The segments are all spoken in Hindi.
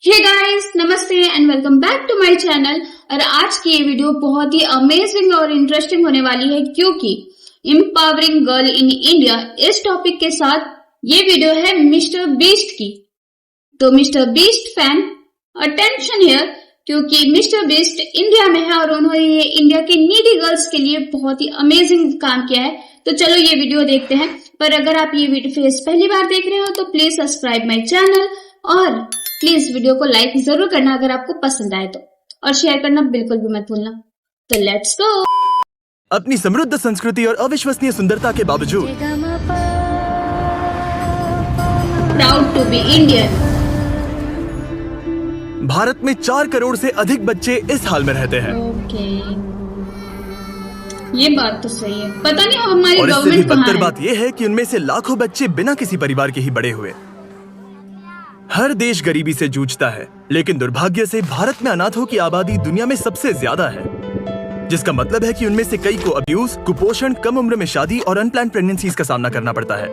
हे गाइस, नमस्ते and welcome back to my channel. और आज की ये वीडियो बहुत ही अमेजिंग और इंटरेस्टिंग होने वाली है क्योंकि एम्पावरिंग गर्ल इन इंडिया इस टॉपिक के साथ ये वीडियो है मिस्टर बीस्ट की। तो mister beast fan attention here, क्योंकि मिस्टर बीस्ट इंडिया में है और उन्होंने ये इंडिया के नीडी गर्ल्स के लिए बहुत ही अमेजिंग काम किया है। तो चलो ये वीडियो देखते हैं। पर अगर आप ये वीडियो पहली बार देख रहे हो तो प्लीज सब्सक्राइब माय चैनल और प्लीज वीडियो को लाइक जरूर करना अगर आपको पसंद आए तो, और शेयर करना बिल्कुल भी मत भूलना। तो लेट्स गो। अपनी समृद्ध संस्कृति और अविश्वसनीय सुंदरता के बावजूद प्राउड टू बी इंडियन। भारत में 4 करोड़ से अधिक बच्चे इस हाल में रहते हैं। ओके, ये बात तो सही है। पता नहीं हमारी और इससे भी गवर्नमेंट कहाँ बदतर है। बात यह है कि उनमें से लाखों बच्चे बिना किसी परिवार के ही बड़े हुए। हर देश गरीबी से जूझता है, लेकिन दुर्भाग्य से भारत में अनाथों की आबादी दुनिया में सबसे ज्यादा है, जिसका मतलब है कि उनमें से कई को अब्यूज, कुपोषण, कम उम्र में शादी और अनप्लान्ड प्रेगनेंसीज का सामना करना पड़ता है।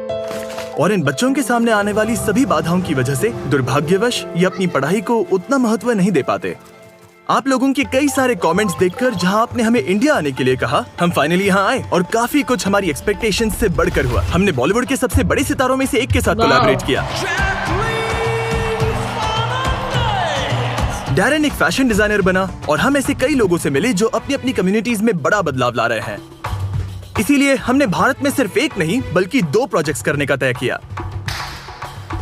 और इन बच्चों के सामने आने वाली सभी बाधाओं की वजह से दुर्भाग्यवश ये अपनी पढ़ाई को उतना महत्व नहीं दे पाते। आप लोगों के कई सारे कमेंट्स देखकर जहां आपने हमें इंडिया आने के लिए कहा, हम फाइनली यहां आए और काफी कुछ हमारी एक्सपेक्टेशंस से बढ़कर हुआ। हमने बॉलीवुड के सबसे बड़े सितारों में से एक के साथ कोलैबोरेट किया। डैरेन एक फैशन डिजाइनर बना और हम ऐसे कई लोगों से मिले जो अपनी अपनी कम्युनिटीज में बड़ा बदलाव ला रहे हैं। इसीलिए हमने भारत में सिर्फ एक नहीं बल्कि 2 प्रोजेक्ट्स करने का तय किया।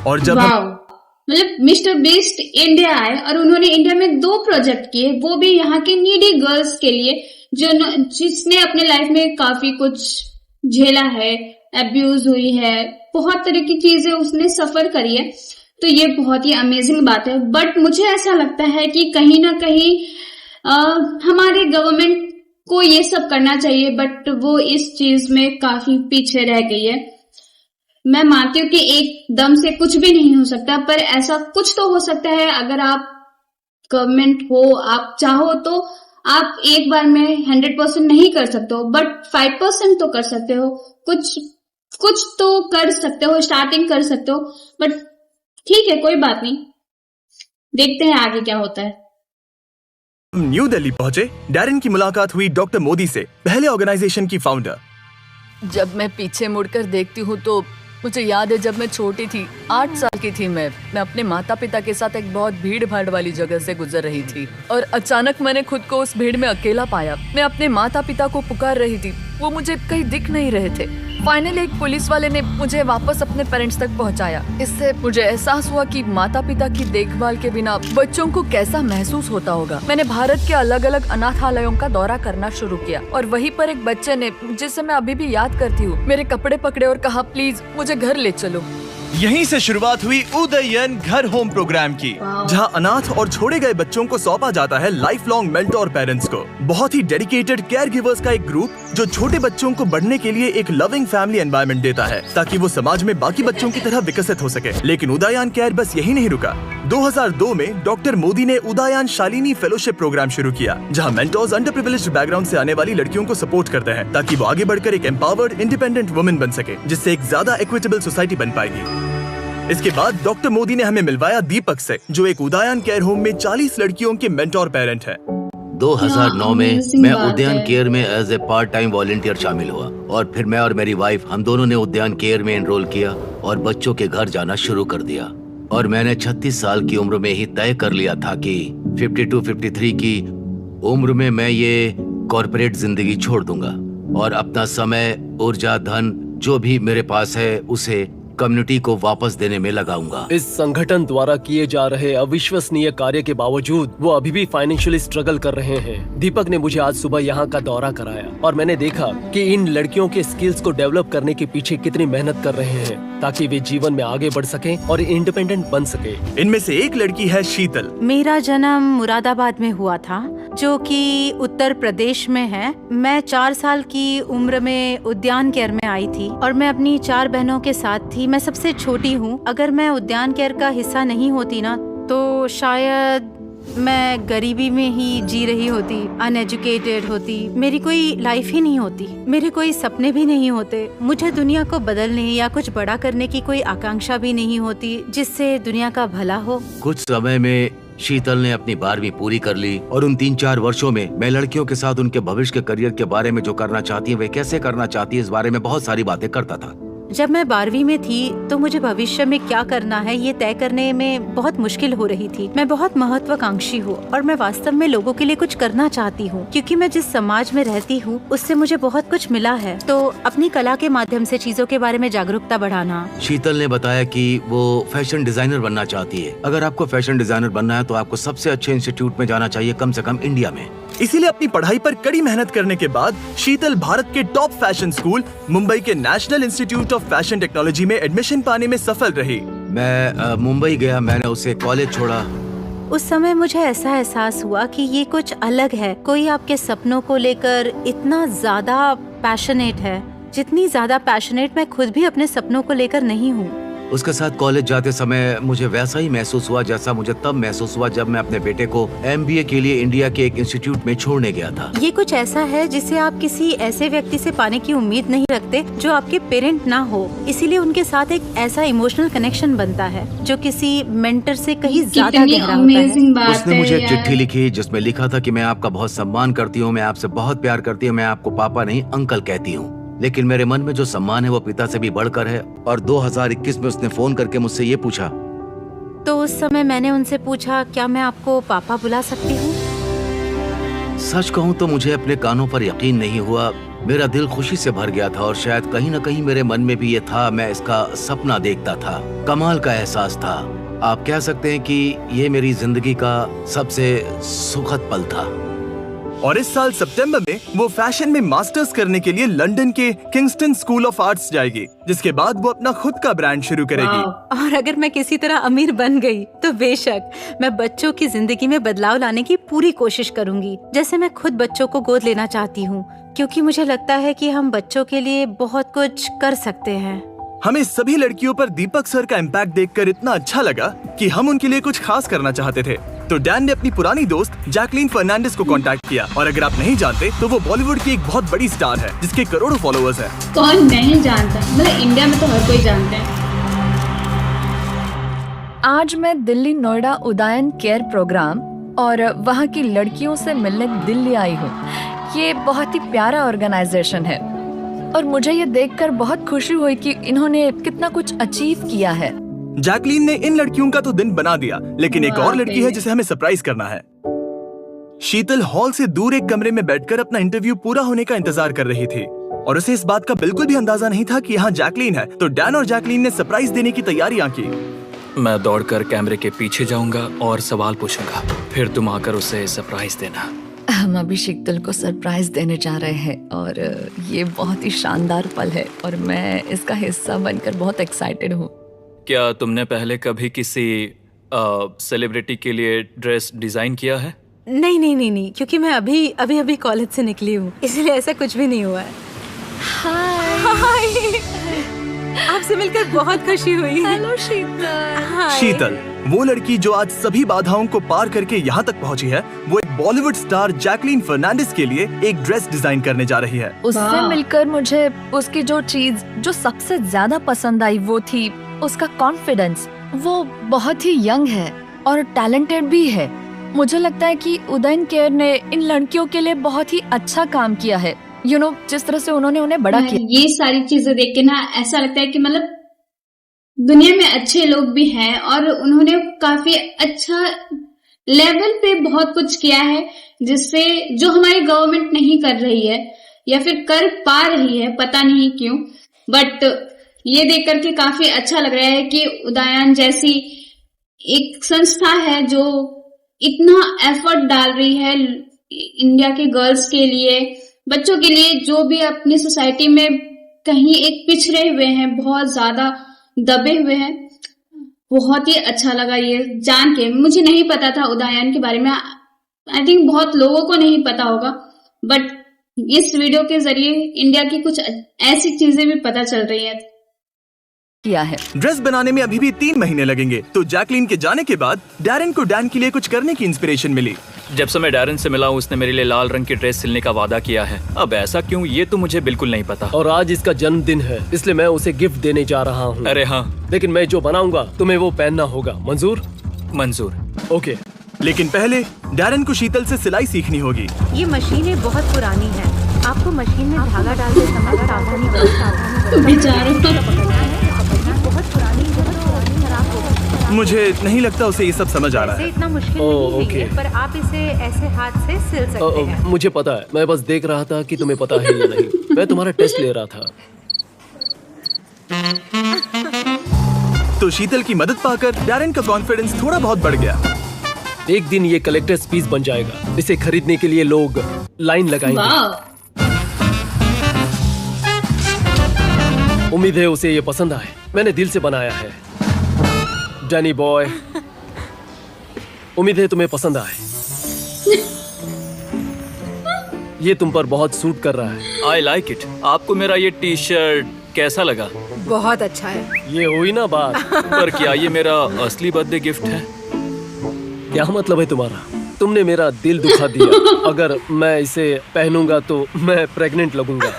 और जब मतलब मिस्टर बीस्ट इंडिया आए और उन्होंने इंडिया में 2 प्रोजेक्ट किए, वो भी यहाँ के नीडी गर्ल्स के लिए जिसने अपने लाइफ में काफी कुछ झेला है, अब्यूज हुई है, बहुत तरह की चीजें उसने सफर करी है। तो ये बहुत ही अमेजिंग बात है। बट मुझे ऐसा लगता है कि कहीं ना कहीं हमारे गवर्नमेंट को ये सब करना चाहिए, बट वो इस चीज में काफी पीछे रह गई है। मैं मानती हूँ कि एकदम से कुछ भी नहीं हो सकता, पर ऐसा कुछ तो हो सकता है। अगर आप गवर्नमेंट हो, आप चाहो तो आप एक बार में 100% नहीं कर सकते हो, बट 5% तो कर सकते हो। कुछ तो कर सकते हो, स्टार्टिंग कर सकते हो। बट ठीक है, कोई बात नहीं, देखते हैं आगे क्या होता है। न्यू दिल्ली पहुंचे, डैरेन की मुलाकात हुई डॉक्टर मोदी से, पहले ऑर्गेनाइजेशन की फाउंडर। जब मैं पीछे मुड़कर देखती हूँ तो मुझे याद है जब मैं छोटी थी, 8 साल की थी। मैं अपने माता पिता के साथ एक बहुत भीड़ भाड़ वाली जगह से गुजर रही थी और अचानक मैंने खुद को उस भीड़ में अकेला पाया। मैं अपने माता पिता को पुकार रही थी, वो मुझे कहीं दिख नहीं रहे थे। फाइनली एक पुलिस वाले ने मुझे वापस अपने पेरेंट्स तक पहुंचाया। इससे मुझे एहसास हुआ कि माता पिता की देखभाल के बिना बच्चों को कैसा महसूस होता होगा। मैंने भारत के अलग अलग अनाथालयों का दौरा करना शुरू किया और वहीं पर एक बच्चे ने, जिसे मैं अभी भी याद करती हूँ, मेरे कपड़े पकड़े और कहा, प्लीज मुझे घर ले चलो। यहीं से शुरुआत हुई उदयन घर होम प्रोग्राम की, जहां अनाथ और छोड़े गए बच्चों को सौंपा जाता है लाइफ लॉन्ग मेंटोर पेरेंट्स को। बहुत ही डेडिकेटेड केयर गिवर्स का एक ग्रुप जो छोटे बच्चों को बढ़ने के लिए एक लविंग फैमिली एनवायरनमेंट देता है ताकि वो समाज में बाकी बच्चों की तरह विकसित हो सके। लेकिन उदयन केयर बस यही नहीं रुका। 2002 में डॉक्टर मोदी ने उदयन शालिनी फेलोशिप प्रोग्राम शुरू किया, जहां मेंटोर्स अंडर प्रिविलेज्ड बैकग्राउंड से आने वाली लड़कियों को सपोर्ट करते हैं ताकि वो आगे बढ़कर एक एम्पावर्ड इंडिपेंडेंट वुमेन बन सके, जिससे एक ज्यादा इक्विटेबल सोसाइटी बन पाएगी। इसके बाद डॉक्टर मोदी ने हमें मिलवाया दीपक से, जो एक उदयन केयर होम में 40 लड़कियों के मेंटोर पेरेंट है। 2009 में मैं उद्यान केयर में as a part time volunteer शामिल हुआ और फिर मैं और मेरी वाइफ, हम दोनों ने उद्यान केयर में एनरोल किया और बच्चों के घर जाना शुरू कर दिया। और मैंने 36 साल की उम्र में ही तय कर लिया था कि 52-53 की उम्र में मैं ये कॉर्पोरेट जिंदगी छोड़ दूंगा और अपना समय, ऊर्जा, धन जो भी मेरे पास है उसे कम्युनिटी को वापस देने में लगाऊंगा। इस संगठन द्वारा किए जा रहे अविश्वसनीय कार्य के बावजूद वो अभी भी फाइनेंशियली स्ट्रगल कर रहे हैं। दीपक ने मुझे आज सुबह यहाँ का दौरा कराया और मैंने देखा कि इन लड़कियों के स्किल्स को डेवलप करने के पीछे कितनी मेहनत कर रहे हैं ताकि वे जीवन में आगे बढ़ सकें और इंडिपेंडेंट बन सके। इनमें से एक लड़की है शीतल। मेरा जन्म मुरादाबाद में हुआ था, जो कि उत्तर प्रदेश में है। मैं 4 साल की उम्र में उद्यान केयर में आई थी और मैं अपनी 4 बहनों के साथ थी। मैं सबसे छोटी हूँ। अगर मैं उद्यान केयर का हिस्सा नहीं होती ना तो शायद मैं गरीबी में ही जी रही होती, अनएजुकेटेड होती, मेरी कोई लाइफ ही नहीं होती, मेरे कोई सपने भी नहीं होते, मुझे दुनिया को बदलने या कुछ बड़ा करने की कोई आकांक्षा भी नहीं होती जिससे दुनिया का भला हो। कुछ समय में शीतल ने अपनी 12वीं पूरी कर ली और उन 3-4 वर्षों में मैं लड़कियों के साथ उनके भविष्य के करियर के बारे में जो करना चाहती है वे कैसे करना चाहती है इस बारे में बहुत सारी बातें करता था। जब मैं 12वीं में थी तो मुझे भविष्य में क्या करना है ये तय करने में बहुत मुश्किल हो रही थी। मैं बहुत महत्वाकांक्षी हूँ और मैं वास्तव में लोगों के लिए कुछ करना चाहती हूँ, क्योंकि मैं जिस समाज में रहती हूँ उससे मुझे बहुत कुछ मिला है। तो अपनी कला के माध्यम से चीजों के बारे में जागरूकता बढ़ाना। शीतल ने बताया कि वो फैशन डिजाइनर बनना चाहती है। अगर आपको फैशन डिजाइनर बनना है तो आपको सबसे अच्छे इंस्टीट्यूट में जाना चाहिए, कम से कम इंडिया में। इसीलिए अपनी पढ़ाई पर कड़ी मेहनत करने के बाद शीतल भारत के टॉप फैशन स्कूल मुंबई के national institute of fashion technology में एडमिशन पाने में सफल रही। मैं मुंबई गया, मैंने उसे कॉलेज छोड़ा। उस समय मुझे ऐसा एहसास हुआ कि ये कुछ अलग है। कोई आपके सपनों को लेकर इतना ज्यादा पैशनेट है जितनी ज्यादा पैशनेट मैं खुद भी अपने सपनों को लेकर नहीं हूँ। उसके साथ कॉलेज जाते समय मुझे वैसा ही महसूस हुआ जैसा मुझे तब महसूस हुआ जब मैं अपने बेटे को MBA के लिए इंडिया के एक इंस्टीट्यूट में छोड़ने गया था। ये कुछ ऐसा है जिसे आप किसी ऐसे व्यक्ति से पाने की उम्मीद नहीं रखते जो आपके पेरेंट ना हो, इसीलिए उनके साथ एक ऐसा इमोशनल कनेक्शन बनता है जो किसी मेंटर से कहीं ज्यादा कितनी गहरा होता है। अमेजिंग बात उसने है मुझे एक यार। चिट्ठी लिखी जिसमें लिखा था कि मैं आपका बहुत सम्मान करती हूँ, मैं आपसे बहुत प्यार करती हूँ, मैं आपको पापा नहीं अंकल कहती हूँ, लेकिन मेरे मन में जो सम्मान है वो पिता से भी बढ़कर है। और 2021 में उसने फोन करके मुझसे ये पूछा। तो उस समय मैंने उनसे पूछा, क्या मैं आपको पापा बुला सकती हूँ? सच कहूँ तो मुझे अपने कानों पर यकीन नहीं हुआ। मेरा दिल खुशी से भर गया था और शायद कहीं न कहीं मेरे मन में भी ये था, मैं इसका सपना देखता था। कमाल का एहसास था। आप कह सकते हैं कि ये मेरी जिंदगी का सबसे सुखद पल था। और इस साल सितंबर में वो फैशन में मास्टर्स करने के लिए लंदन के किंगस्टन स्कूल ऑफ आर्ट्स जाएगी, जिसके बाद वो अपना खुद का ब्रांड शुरू करेगी। और अगर मैं किसी तरह अमीर बन गई तो बेशक मैं बच्चों की जिंदगी में बदलाव लाने की पूरी कोशिश करूंगी, जैसे मैं खुद बच्चों को गोद लेना चाहती हूँ, क्योंकि मुझे लगता है कि हम बच्चों के लिए बहुत कुछ कर सकते हैं। हमें सभी लड़कियों पर दीपक सर का इम्पैक्ट देखकर इतना अच्छा लगा कि हम उनके लिए कुछ खास करना चाहते थे। तो डैन ने अपनी पुरानी दोस्त जैकलीन फर्नांडिस को कांटेक्ट किया, और अगर आप नहीं जानते तो वो बॉलीवुड की एक बहुत बड़ी स्टार है जिसके करोड़ों फॉलोअर्स हैं। कौन नहीं जानता, मतलब इंडिया में तो हर कोई जानता है। आज मैं दिल्ली नोएडा उदयन केयर प्रोग्राम और वहाँ की लड़कियों से मिलने दिल्ली आई हूँ। ये बहुत ही प्यारा ऑर्गेनाइजेशन है और मुझे ये देखकर बहुत खुशी हुई कि इन्होंने कितना कुछ अचीव किया है। जैकलीन ने इन लड़कियों का तो दिन बना दिया, लेकिन एक और लड़की है जिसे हमें सरप्राइज करना है। शीतल हॉल से दूर एक कमरे में बैठकर अपना इंटरव्यू पूरा होने का इंतजार कर रही थी और उसे इस बात का बिल्कुल भी अंदाजा नहीं था कि यहाँ जैकलीन है। तो डैन और जैकलीन ने सरप्राइज देने की तैयारियां की। मैं दौड़कर कैमरे के पीछे जाऊंगा और सवाल पूछूंगा, फिर तुम आकर उसे सरप्राइज देना। हम अभी शीतल को सरप्राइज देने जा रहे हैं और ये बहुत ही शानदार पल है और मैं इसका हिस्सा बनकर बहुत एक्साइटेड हूँ। क्या तुमने पहले कभी किसी सेलिब्रिटी के लिए ड्रेस डिजाइन किया है? नहीं, क्योंकि मैं अभी कॉलेज से निकली हूँ, इसलिए ऐसा कुछ भी नहीं हुआ है। हाय, आपसे मिलकर बहुत खुशी हुई। हेलो शीतल। शीतल, वो लड़की जो आज सभी बाधाओं को पार करके यहाँ तक पहुँची है, वो एक बॉलीवुड स्टार जैकलीन फर्नांडिस के लिए एक ड्रेस डिजाइन करने जा रही है। उससे मिलकर मुझे उसकी जो चीज जो सबसे ज्यादा पसंद आई वो थी उसका कॉन्फिडेंस। वो बहुत ही यंग है और टैलेंटेड भी है। मुझे लगता है कि उदयन केयर ने इन लड़कियों के लिए बहुत ही अच्छा काम किया है। जिस तरह से उन्होंने उन्हें बड़ा किया। ये सारी चीजें देख के ना ऐसा लगता है कि मतलब दुनिया में अच्छे लोग भी हैं और उन्होंने काफी अच्छा लेवल पे बहुत कुछ किया है, जिससे जो हमारी गवर्नमेंट नहीं कर रही है या फिर कर पा रही है, पता नहीं क्यों। बट ये देख करके काफी अच्छा लग रहा है कि उदयन जैसी एक संस्था है जो इतना एफर्ट डाल रही है इंडिया के गर्ल्स के लिए, बच्चों के लिए, जो भी अपनी सोसाइटी में कहीं एक पिछड़े हुए हैं, बहुत ज्यादा दबे हुए हैं। बहुत ही अच्छा लगा ये जान के। मुझे नहीं पता था उदयन के बारे में, आई थिंक बहुत लोगों को नहीं पता होगा, बट इस वीडियो के जरिए इंडिया की कुछ ऐसी चीजें भी पता चल रही है। किया है। ड्रेस बनाने में अभी भी 3 महीने लगेंगे। तो जैकलीन के जाने के बाद डैरेन को डैन के लिए कुछ करने की इंस्पिरेशन मिली। जब से मैं डैरेन से मिला हूँ उसने मेरे लिए लाल रंग की ड्रेस सिलने का वादा किया है। अब ऐसा क्यों, ये तो मुझे बिल्कुल नहीं पता। और आज इसका जन्मदिन है, इसलिए मैं उसे गिफ्ट देने जा रहा हूँ। अरे हाँ, लेकिन मैं जो बनाऊंगा तुम्हें वो पहनना होगा। मंजूर? मंजूर। ओके। लेकिन पहले डैरेन को शीतल से सिलाई सीखनी होगी। ये मशीनें बहुत पुरानी है। आपको मशीन में धागा डालते समय सावधानी बेचारों बहुत पुरानी है, खराब हो गई। मुझे नहीं लगता उसे ये सब समझ आ रहा वैसे है। इतना मुश्किल ओह, नहीं ओके। है, पर आप इसे ऐसे हाथ से सिल सकते हैं। मुझे पता है, मैं बस देख रहा था कि तुम्हें पता है या नहीं। मैं तुम्हारा टेस्ट ले रहा था। तो शीतल की मदद पाकर डैरेन का कॉन्फिडेंस थोड़ा बहुत बढ़ गया। एक दिन ये कलेक्टर्स पीस बन जाएगा। इसे खरीदने के लिए लोग लाइन लगाएंगे। वाह, उम्मीद है उसे ये पसंद आए। मैंने दिल से बनाया है। डैनी बॉय, उम्मीद है तुम्हें पसंद आए। ये तुम पर बहुत सूट कर रहा है। I like it. आपको मेरा ये टी शर्ट कैसा लगा? बहुत अच्छा है। ये हुई ना बात। पर क्या ये मेरा असली बर्थडे गिफ्ट है? क्या मतलब है तुम्हारा? तुमने मेरा दिल दुखा दिया। अगर मैं इसे पहनूंगा तो मैं प्रेग्नेंट लगूंगा।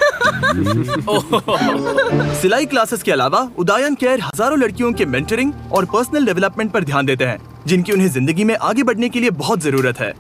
सिलाई क्लासेस के अलावा उदयन केयर हजारों लड़कियों के मेंटरिंग और पर्सनल डेवलपमेंट पर ध्यान देते हैं, जिनकी उन्हें जिंदगी में आगे बढ़ने के लिए बहुत जरूरत है।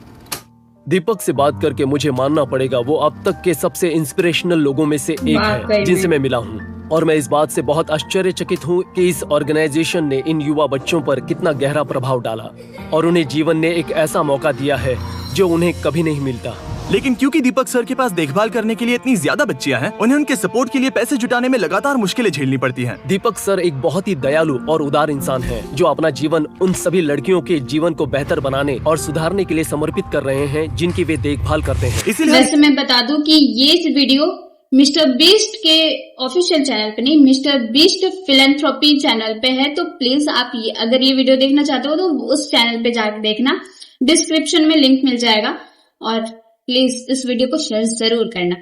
दीपक से बात करके मुझे मानना पड़ेगा वो अब तक के सबसे इंस्पिरेशनल लोगों में से एक है वाकई जिनसे में। मैं मिला हूँ। और मैं इस बात से बहुत आश्चर्यचकित हूँ कि इस ऑर्गेनाइजेशन ने इन युवा बच्चों पर कितना गहरा प्रभाव डाला और उन्हें जीवन ने एक ऐसा मौका दिया है जो उन्हें कभी नहीं मिलता। लेकिन क्योंकि दीपक सर के पास देखभाल करने के लिए इतनी ज्यादा बच्चियां हैं, उन्हें उनके सपोर्ट के लिए पैसे जुटाने में लगातार मुश्किलें झेलनी पड़ती हैं। दीपक सर एक बहुत ही दयालु और उदार इंसान है जो अपना जीवन उन सभी लड़कियों के जीवन को बेहतर बनाने और सुधारने के लिए समर्पित कर रहे हैं जिनकी वे देखभाल करते हैं। इसीलिए वैसे मैं बता दूं कि ये वीडियो मिस्टर बीस्ट के ऑफिशियल चैनल पे नहीं, मिस्टर बीस्ट फिलेंथ्रोपी चैनल पे है। तो प्लीज आप अगर ये वीडियो देखना चाहते हो तो उस चैनल पे जाकर देखना, डिस्क्रिप्शन में लिंक मिल जाएगा। और प्लीज इस वीडियो को शेयर जरूर करना।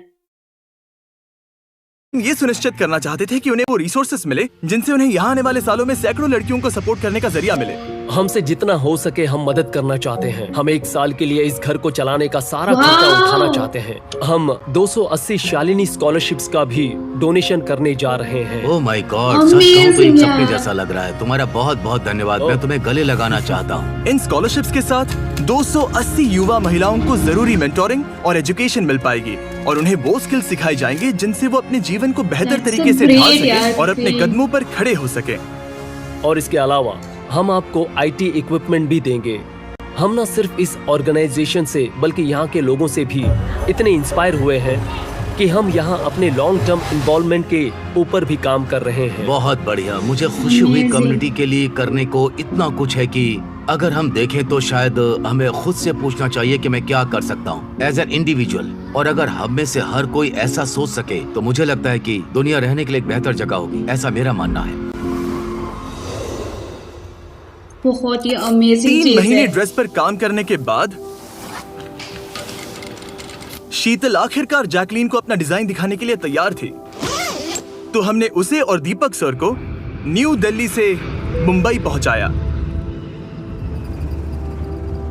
ये सुनिश्चित करना चाहते थे कि उन्हें वो रिसोर्सेस मिले जिनसे उन्हें यहाँ आने वाले सालों में सैकड़ों लड़कियों को सपोर्ट करने का जरिया मिले। हमसे जितना हो सके हम मदद करना चाहते हैं। हम 1 साल के लिए इस घर को चलाने का सारा वाह! खर्चा उठाना चाहते हैं। हम 280 शालिनी स्कॉलरशिप्स का भी डोनेशन करने जा रहे हैं। ओह माय गॉड, सच कहूं तो इन Amazing सपने यार। जैसा लग रहा है। तुम्हारा बहुत बहुत धन्यवाद। मैं तुम्हें गले लगाना चाहता हूँ। इन स्कॉलरशिप्स के साथ 280 युवा महिलाओं को जरूरी मेंटोरिंग और एजुकेशन मिल पाएगी और उन्हें वो स्किल सिखाए जाएंगे जिनसे वो अपने जीवन को बेहतर That's तरीके से great ढाल यार, सके और अपने great। कदमों पर खड़े हो सके। और इसके अलावा हम आपको IT इक्विपमेंट भी देंगे। हम न सिर्फ इस ऑर्गेनाइजेशन से बल्कि यहाँ के लोगों से भी इतने इंस्पायर हुए हैं कि हम यहाँ अपने लॉन्ग टर्म इन्वॉल्वमेंट के ऊपर भी काम कर रहे हैं। बहुत बढ़िया। मुझे खुशी हुई Amazing। कम्युनिटी के लिए करने को इतना कुछ है कि अगर हम देखें तो शायद हमें खुद से पूछना चाहिए कि मैं क्या कर सकता हूँ एज एन इंडिविजुअल। और अगर हम में से हर कोई ऐसा सोच सके तो मुझे लगता है कि दुनिया रहने के लिए एक बेहतर जगह होगी। ऐसा मेरा मानना है। बहुत ही अमेजिंग 3 चीज महीने है। ड्रेस पर काम करने के बाद शीतल आखिरकार जैकलीन को अपना डिजाइन दिखाने के लिए तैयार थी। तो हमने उसे और दीपक सर को न्यू दिल्ली से मुंबई पहुंचाया।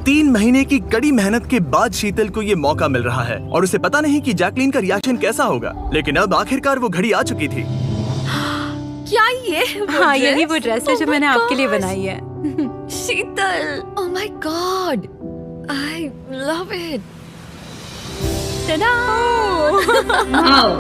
3 महीने की कड़ी मेहनत के बाद शीतल को ये मौका मिल रहा है और उसे पता नहीं कि जैकलीन का रिएक्शन कैसा होगा। लेकिन अब आखिरकार वो घड़ी आ चुकी थी। क्या ये हाँ, यही वो ड्रेस है जो मैंने आपके लिए बनाई है। Sheetal, oh my god, I love it. Wow,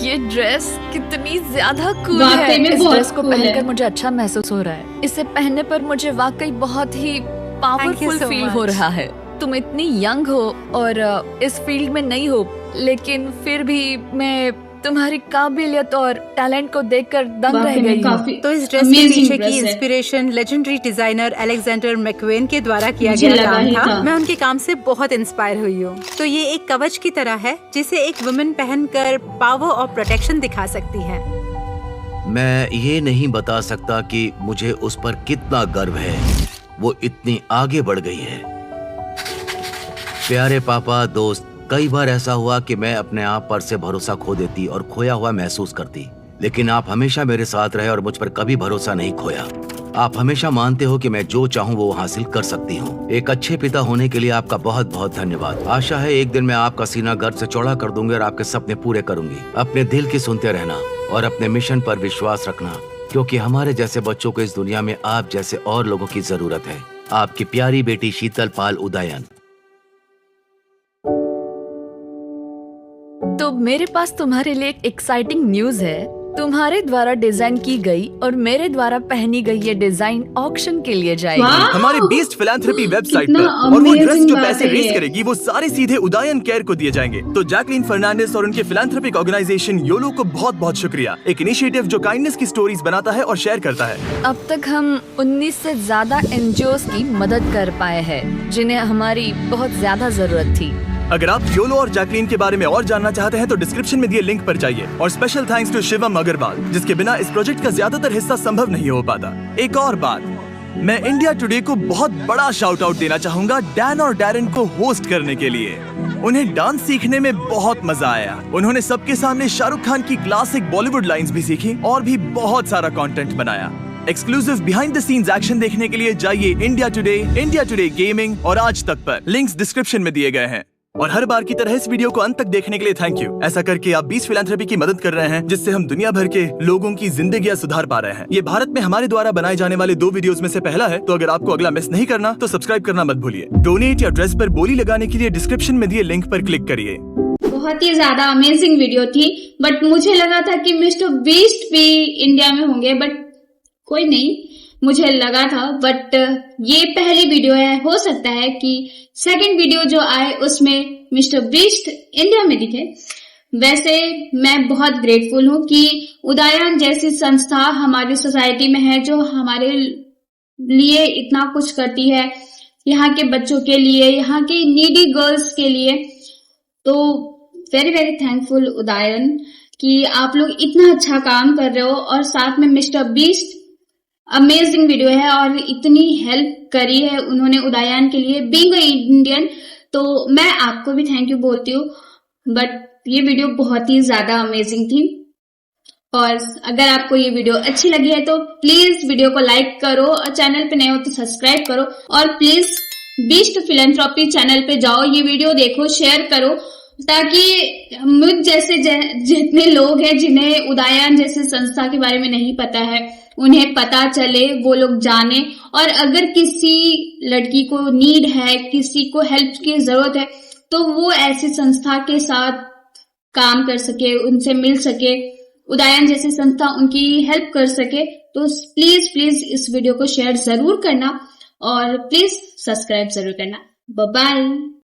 ये ड्रेस कितनी ज्यादा कूल वाकई है। में इस बहुत ड्रेस को cool है। पहनकर मुझे अच्छा महसूस हो रहा है। इसे पहनने पर मुझे वाकई बहुत ही पावरफुल so फील हो much। रहा है। तुम इतनी यंग हो और इस फील्ड में नहीं हो, लेकिन फिर भी मैं तुम्हारी काबिलियत और टैलेंट को देखकर दंग रह वाकई में गई हूँ। काफी तो इस ड्रेस के amazing पीछे dress की है। इंस्पिरेशन लेजेंडरी डिजाइनर अलेक्जेंडर मैकवेन के द्वारा किया मुझे गया लगा काम ही था। था। मैं उनके काम से बहुत इंस्पायर हुई हूँ। तो ये एक कवच की तरह है जिसे एक वुमेन पहनकर पावर और प्रोटेक्शन दिखा सकती है। मैं ये नहीं बता सकता कि मुझे उस पर कितना गर्व है। वो इतनी आगे बढ़ गई है। प्यारे पापा, दोस्त, कई बार ऐसा हुआ कि मैं अपने आप पर से भरोसा खो देती और खोया हुआ महसूस करती। लेकिन आप हमेशा मेरे साथ रहे और मुझ पर कभी भरोसा नहीं खोया। आप हमेशा मानते हो कि मैं जो चाहूँ वो हासिल कर सकती हूँ। एक अच्छे पिता होने के लिए आपका बहुत बहुत धन्यवाद। आशा है एक दिन मैं आपका सीना गर्व से चौड़ा कर दूंगी और आपके सपने पूरे करूंगी। अपने दिल की सुनते रहना और अपने मिशन पर विश्वास रखना, क्योंकि हमारे जैसे बच्चों को इस दुनिया में आप जैसे और लोगों की जरूरत है। आपकी प्यारी बेटी शीतल पाल उदयन। तो मेरे पास तुम्हारे लिए एक एक्साइटिंग न्यूज है। तुम्हारे द्वारा डिजाइन की गई और मेरे द्वारा पहनी गई ये डिजाइन ऑक्शन के लिए जाएगी। वाह! हमारे बीस्ट फिलैंथ्रोपी वेबसाइट कितना पर, और वो ड्रेस amazing जो बात पैसे है रेस ये। करेगी वो सारे सीधे उदयन केयर को दिए जाएंगे। तो जैकलीन फर्नांडिस और उनके फिलैंथ्रोपिक ऑर्गेनाइजेशन योलो को बहुत बहुत शुक्रिया। एक इनिशिएटिव जो काइंडनेस की स्टोरीज बनाता है और शेयर करता है। अब तक हम 19 से ज्यादा एनजीओज की मदद कर पाए हैं जिन्हें हमारी बहुत ज्यादा जरूरत थी। अगर आप योलो और जैकलीन के बारे में और जानना चाहते हैं तो डिस्क्रिप्शन में दिए लिंक पर जाइए। और special thanks to Shivam Agarwal, जिसके बिना इस प्रोजेक्ट का ज्यादातर हिस्सा संभव नहीं हो पाता। एक और बात, मैं इंडिया टुडे को बहुत बड़ा शाउट आउट देना चाहूंगा डैन और डैरन को होस्ट करने के लिए। उन्हें डांस सीखने में बहुत मजा आया। उन्होंने सबके सामने शाहरुख खान की क्लासिक बॉलीवुड लाइंस भी सीखी और भी बहुत सारा कंटेंट बनाया। Exclusive behind the scenes action देखने के लिए जाइए इंडिया टुडे गेमिंग और आज तक पर। लिंक्स डिस्क्रिप्शन में दिए गए हैं। और हर बार की तरह इस वीडियो को अंत तक देखने के लिए थैंक यू। ऐसा करके आप 20 फिलैंथ्रोपी की मदद कर रहे हैं, जिससे हम दुनिया भर के लोगों की जिंदगियां सुधार पा रहे हैं। ये भारत में हमारे द्वारा बनाए जाने वाले 2 वीडियोस में से पहला है, तो अगर आपको अगला मिस नहीं करना तो सब्सक्राइब करना मत भूलिए। डोनेट या ड्रेस पर बोली लगाने के लिए डिस्क्रिप्शन में दिए लिंक पर क्लिक करिए। बहुत ही ज्यादा अमेजिंग वीडियो थी, बट मुझे लगा था कि मिस्टर बीस्ट भी इंडिया में होंगे, बट कोई नहीं, मुझे लगा था। बट ये पहली वीडियो है, हो सकता है कि सेकंड वीडियो जो आए उसमें मिस्टर बीस्ट इंडिया में दिखे। वैसे मैं बहुत ग्रेटफुल हूँ कि उदयन जैसी संस्था हमारी सोसाइटी में है, जो हमारे लिए इतना कुछ करती है, यहाँ के बच्चों के लिए, यहाँ के नीडी गर्ल्स के लिए। तो वेरी वेरी थैंकफुल उदयन कि आप लोग इतना अच्छा काम कर रहे हो। और साथ में मिस्टर बीस्ट अमेजिंग वीडियो है और इतनी हेल्प करी है उन्होंने उदयन के लिए, बीइंग अ इंडियन। तो मैं आपको भी थैंक यू बोलती हूँ। बट ये वीडियो बहुत ही ज्यादा अमेजिंग थी। और अगर आपको ये वीडियो अच्छी लगी है तो प्लीज वीडियो को लाइक करो, और चैनल पे नए हो तो सब्सक्राइब करो, और प्लीज बीस्ट फिलैंथ्रोपी चैनल पे जाओ, ये वीडियो देखो, शेयर करो, ताकि मुझ जैसे जितने लोग हैं जिन्हें उदयन जैसे संस्था के बारे में नहीं पता है, उन्हें पता चले, वो लोग जाने। और अगर किसी लड़की को नीड है, किसी को हेल्प की जरूरत है, तो वो ऐसी संस्था के साथ काम कर सके, उनसे मिल सके, उदयन जैसी संस्था उनकी हेल्प कर सके। तो प्लीज प्लीज इस वीडियो को शेयर जरूर करना और प्लीज सब्सक्राइब जरूर करना। Bye bye.